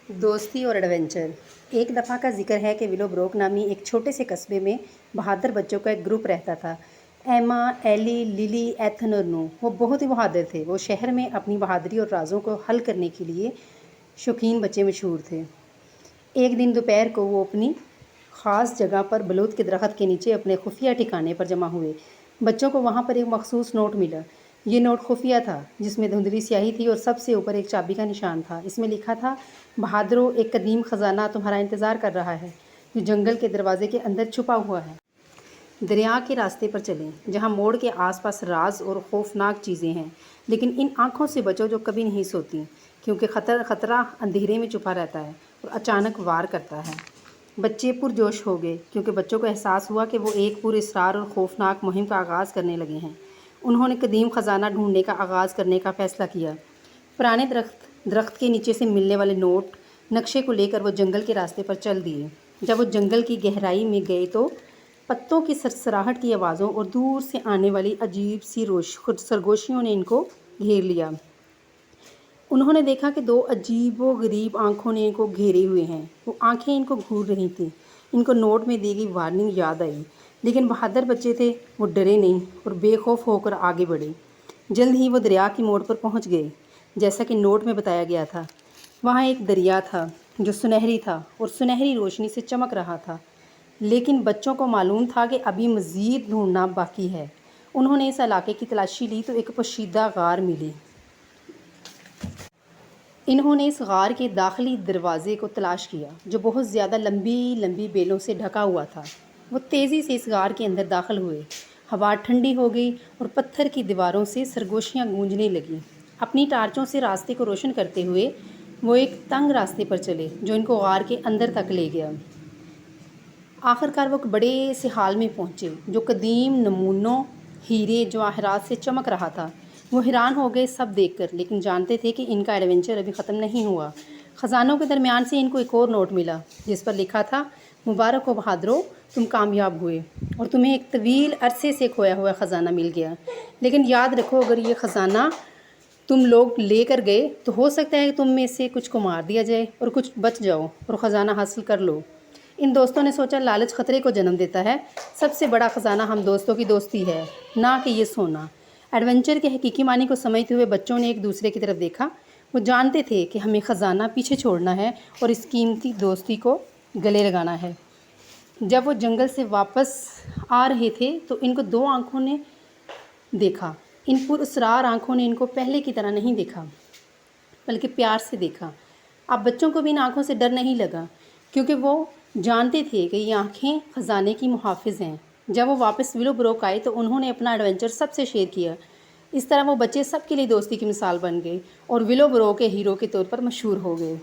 दोस्ती और एडवेंचर। एक दफ़ा का जिक्र है कि विलोब्रोक नामी एक छोटे से कस्बे में बहादुर बच्चों का एक ग्रुप रहता था। एमा, एली, लिली, एथन और नू वो बहुत ही बहादुर थे। वो शहर में अपनी बहादुरी और राज़ों को हल करने के लिए शौकीन बच्चे मशहूर थे। एक दिन दोपहर को वो अपनी ख़ास जगह पर बलूत के दरख्त के नीचे अपने खुफिया ठिकाने पर जमा हुए। बच्चों को वहाँ पर एक मखसूस नोट मिला। ये नोट खुफिया था, जिसमें धुंधली स्याही थी और सबसे ऊपर एक चाबी का निशान था। इसमें लिखा था, बहादुरों, एक कदीम ख़जाना तुम्हारा इंतज़ार कर रहा है, जो जंगल के दरवाजे के अंदर छुपा हुआ है। दरिया के रास्ते पर चलें, जहाँ मोड़ के आसपास राज और खौफनाक चीज़ें हैं, लेकिन इन आँखों से बचो जो कभी नहीं सोती, क्योंकि खतरा अंधेरे में छुपा रहता है और अचानक वार करता है। बच्चे पुरजोश हो गए, क्योंकि बच्चों को एहसास हुआ कि वो एक पुरअसरार और खौफनाक मुहिम का आगाज़ करने लगे हैं। उन्होंने कदीम ख़जाना ढूंढने का आगाज़ करने का फ़ैसला किया। पुराने दरख्त के नीचे से मिलने वाले नोट नक्शे को लेकर वो जंगल के रास्ते पर चल दिए। जब वो जंगल की गहराई में गए तो पत्तों की सरसराहट की आवाज़ों और दूर से आने वाली अजीब सी सरगोशियों ने इनको घेर लिया। उन्होंने देखा कि दो अजीबो गरीब आँखों ने इनको घेरे हुए हैं। वो आँखें इनको घूर रही थीं। इनको नोट में दी गई वार्निंग याद आई, लेकिन बहादुर बच्चे थे, वो डरे नहीं और बेखौफ होकर आगे बढ़े। जल्द ही वो दरिया की मोड़ पर पहुंच गए, जैसा कि नोट में बताया गया था। वहाँ एक दरिया था जो सुनहरी था और सुनहरी रोशनी से चमक रहा था, लेकिन बच्चों को मालूम था कि अभी मज़ीद ढूंढना बाकी है। उन्होंने इस इलाके की तलाशी ली तो एक पोशीदा गार मिली। इन्होंने इस गार के दाखिली दरवाज़े को तलाश किया, जो बहुत ज़्यादा लंबी लंबी बेलों से ढका हुआ था। वो तेज़ी से इस गार के अंदर दाखिल हुए। हवा ठंडी हो गई और पत्थर की दीवारों से सरगोशियाँ गूंजने लगीं। अपनी टार्चों से रास्ते को रोशन करते हुए वो एक तंग रास्ते पर चले, जो इनको गार के अंदर तक ले गया। आखिरकार वो एक बड़े से हाल में पहुँचे, जो कदीम नमूनों, हीरे, जवाहरात से चमक रहा था। वो हैरान हो गए सब देखकर, लेकिन जानते थे कि इनका एडवेंचर अभी ख़त्म नहीं हुआ। ख़जानों के दरमियान से इनको एक और नोट मिला, जिस पर लिखा था, मुबारक हो बहादुरों, तुम कामयाब हुए और तुम्हें एक तवील अरसे से खोया हुआ ख़जाना मिल गया। लेकिन याद रखो, अगर ये ख़जाना तुम लोग ले कर गए तो हो सकता है कि तुम में से कुछ को मार दिया जाए और कुछ बच जाओ और ख़जाना हासिल कर लो। इन दोस्तों ने सोचा, लालच ख़तरे को जन्म देता है। सबसे बड़ा ख़जाना हम दोस्तों की दोस्ती है, ना कि ये सोना। एडवेंचर के हकीकी मानी को समझते हुए बच्चों ने एक दूसरे की तरफ देखा। वो जानते थे कि हमें ख़जाना पीछे छोड़ना है और इस कीमती दोस्ती को गले लगाना है। जब वो जंगल से वापस आ रहे थे तो इनको दो आँखों ने देखा। इन पुरअसरार आँखों ने इनको पहले की तरह नहीं देखा, बल्कि प्यार से देखा। अब बच्चों को भी इन आँखों से डर नहीं लगा, क्योंकि वो जानते थे कि ये आँखें ख़जाने की मुहाफ़िज़ हैं। जब वो वापस विलोब्रोक आए तो उन्होंने अपना एडवेंचर सबसे शेयर किया। इस तरह वो बच्चे सबके लिए दोस्ती की मिसाल बन गए और विलोब्रोक के हीरो के तौर पर मशहूर हो गए।